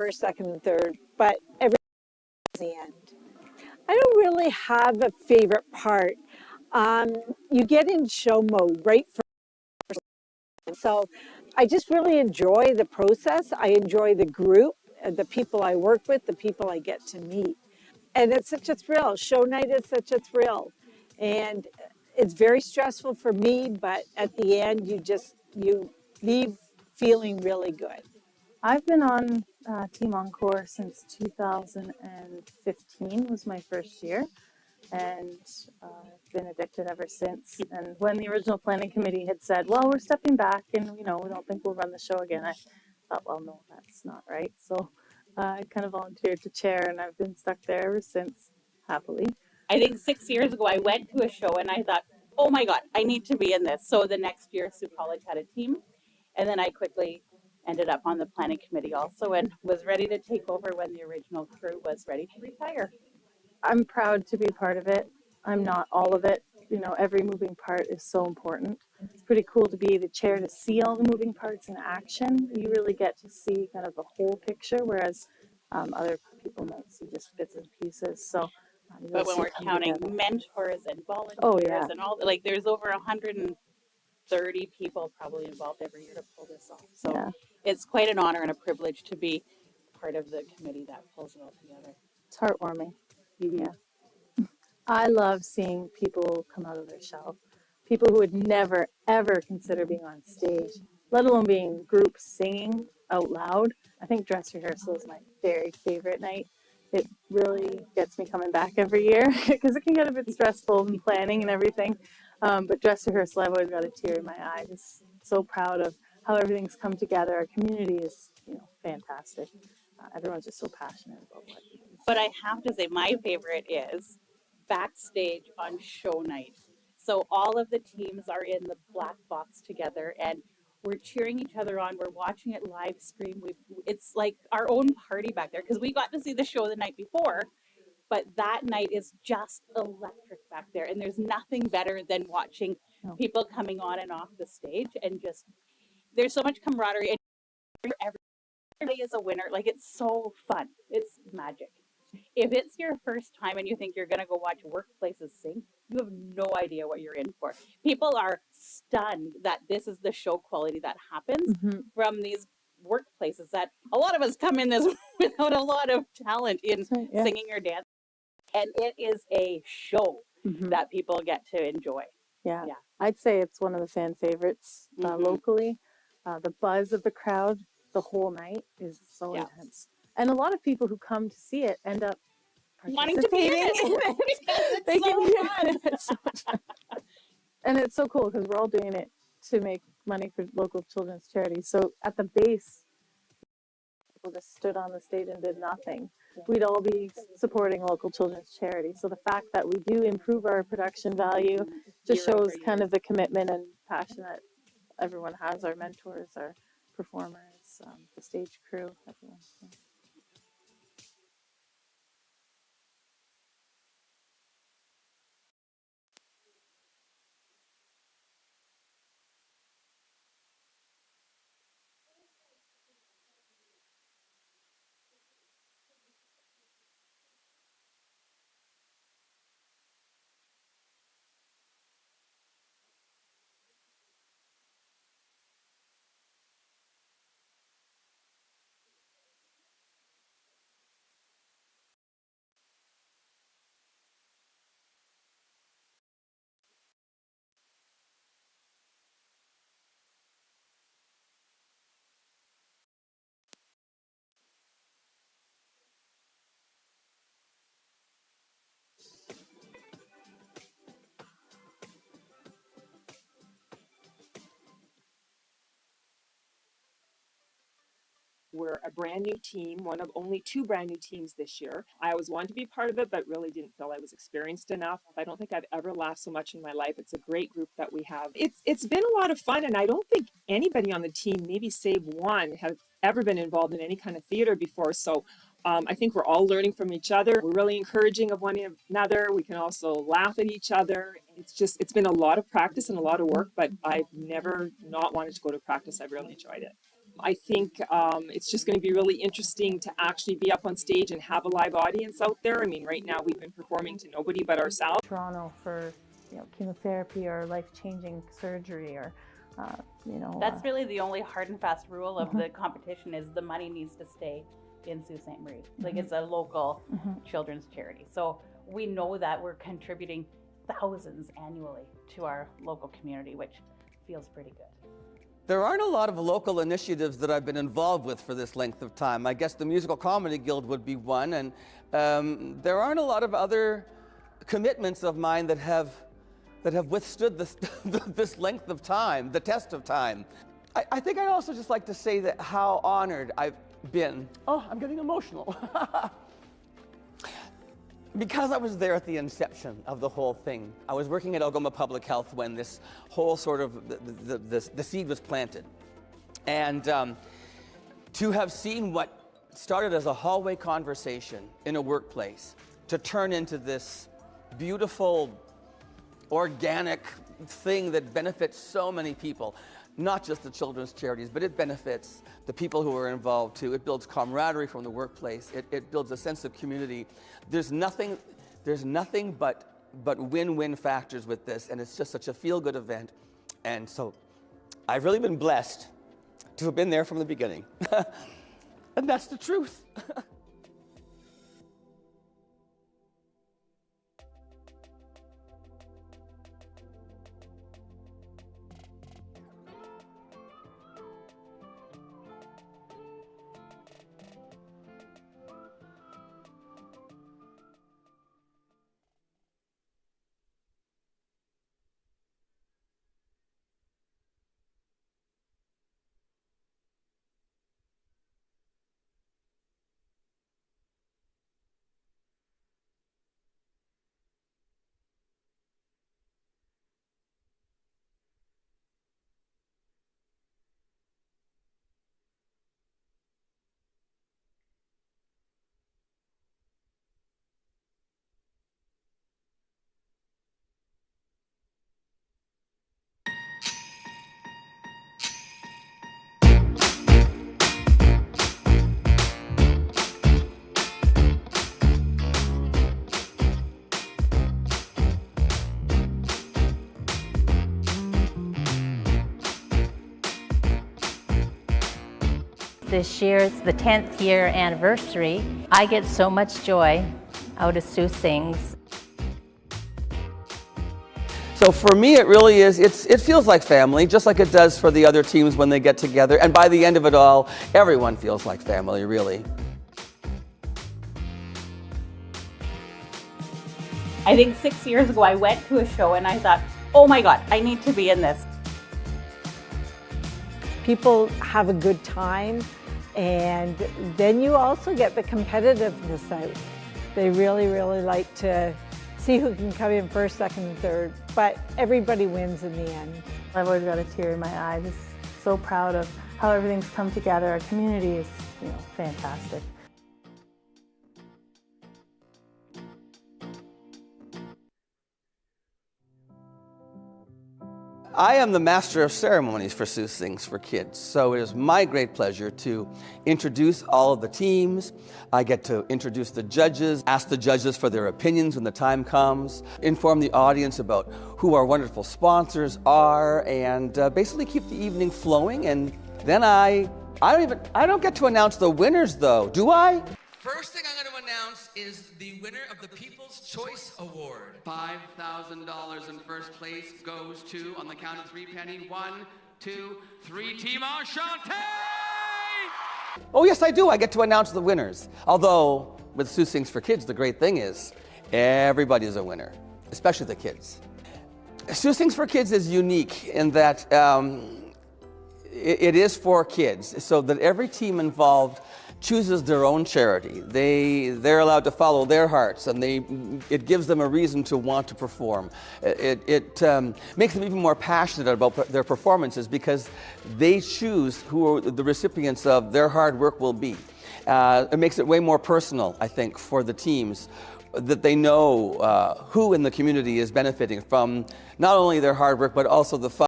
first, second, and third, but every the end. I don't really have a favorite part. You get in show mode right from, so I just really enjoy the process. I enjoy the group, the people I work with, the people I get to meet. And it's such a thrill. Show night is such a thrill. And it's very stressful for me, but at the end, you leave feeling really good. I've been on Team Encore since 2015 was my first year, and I've been addicted ever since. And when the original planning committee had said, well, we're stepping back and, we don't think we'll run the show again, I thought, well, no, that's not right. So I kind of volunteered to chair, and I've been stuck there ever since, happily. I think 6 years ago, I went to a show and I thought, oh my God, I need to be in this. So the next year, Sioux College had a team. And then I quickly ended up on the planning committee also and was ready to take over when the original crew was ready to retire. I'm proud to be part of it. I'm not all of it. Every moving part is so important. It's pretty cool to be the chair to see all the moving parts in action. You really get to see kind of the whole picture, whereas other people might see just bits and pieces. So, but when we're counting mentors and volunteers and all, like there's over 130 people probably involved every year to pull this off. So it's quite an honor and a privilege to be part of the committee that pulls it all together. It's heartwarming. Yeah. I love seeing people come out of their shell. People who would never, ever consider being on stage, let alone being group singing out loud. I think dress rehearsal is my very favorite night. It really gets me coming back every year because it can get a bit stressful in planning and everything. But dress rehearsal, I've always got a tear in my eye. Just so proud of how everything's come together. Our community is, fantastic. Everyone's just so passionate about what they do. But I have to say, my favorite is backstage on show night. So all of the teams are in the black box together and we're cheering each other on. We're watching it live stream. It's like our own party back there because we got to see the show the night before, but that night is just electric back there. And there's nothing better than watching people coming on and off the stage and just, there's so much camaraderie and everybody is a winner. Like it's so fun. It's magic. If it's your first time and you think you're going to go watch workplaces sing, you have no idea what you're in for. People are stunned that this is the show quality that happens from these workplaces that a lot of us come in this without a lot of talent in singing or dancing. And it is a show that people get to enjoy. Yeah. I'd say it's one of the fan favorites locally. The buzz of the crowd the whole night is so intense. And a lot of people who come to see it end up wanting to be in it. It's so fun. It's so much fun. And it's so cool because we're all doing it to make money for local children's charities. So at the base, people just stood on the stage and did nothing. We'd all be supporting local children's charities. So the fact that we do improve our production value just shows kind of the commitment and passion that everyone has, our mentors, our performers, the stage crew, everyone. We're a brand new team, one of only 2 brand new teams this year. I always wanted to be part of it, but really didn't feel I was experienced enough. I don't think I've ever laughed so much in my life. It's a great group that we have. It's been a lot of fun, and I don't think anybody on the team, maybe save one, have ever been involved in any kind of theater before. So I think we're all learning from each other. We're really encouraging of one another. We can also laugh at each other. It's been a lot of practice and a lot of work, but I've never not wanted to go to practice. I've really enjoyed it. I think it's just going to be really interesting to actually be up on stage and have a live audience out there. I mean, right now we've been performing to nobody but ourselves. Toronto for chemotherapy or life-changing surgery or That's really the only hard and fast rule of the competition is the money needs to stay in Sault Ste. Marie. Like it's a local children's charity. So we know that we're contributing thousands annually to our local community, which feels pretty good. There aren't a lot of local initiatives that I've been involved with for this length of time. I guess the Musical Comedy Guild would be one, and there aren't a lot of other commitments of mine that have withstood this length of time, the test of time. I think I'd also just like to say that how honored I've been. Oh, I'm getting emotional. Because I was there at the inception of the whole thing. I was working at Algoma Public Health when this whole sort of, the seed was planted. And to have seen what started as a hallway conversation in a workplace to turn into this beautiful, organic thing that benefits so many people, not just the children's charities, but it benefits the people who are involved too. It builds camaraderie from the workplace. It builds a sense of community. There's nothing but win-win factors with this, and it's just such a feel-good event. And so I've really been blessed to have been there from the beginning. And that's the truth. This year's the 10th year anniversary. I get so much joy out of Sue Sings. So for me, it really is, it feels like family, just like it does for the other teams when they get together. And by the end of it all, everyone feels like family, really. I think 6 years ago I went to a show and I thought, oh my God, I need to be in this. People have a good time, and then you also get the competitiveness out. They really, really like to see who can come in first, second, and third, but everybody wins in the end. I've always got a tear in my eye. Just so proud of how everything's come together. Our community is, fantastic. I am the master of ceremonies for Sue Sings for Kids, so it is my great pleasure to introduce all of the teams. I get to introduce the judges, ask the judges for their opinions when the time comes, inform the audience about who our wonderful sponsors are, and basically keep the evening flowing. And then I don't get to announce the winners though, do I? First thing I'm going to announce is the winner of the People's Choice Award. $5,000 in first place goes to, on the count of three, Penny. 1, 2, 3, Team Enchante! Oh yes, I do. I get to announce the winners. Although, with Sue Sings for Kids, the great thing is, everybody's a winner, especially the kids. Sue Sings for Kids is unique in that it is for kids, so that every team involved chooses their own charity. They're allowed to follow their hearts, and it gives them a reason to want to perform. It makes them even more passionate about their performances because they choose who the recipients of their hard work will be. It makes it way more personal, I think, for the teams, that they know who in the community is benefiting from not only their hard work, but also the fun.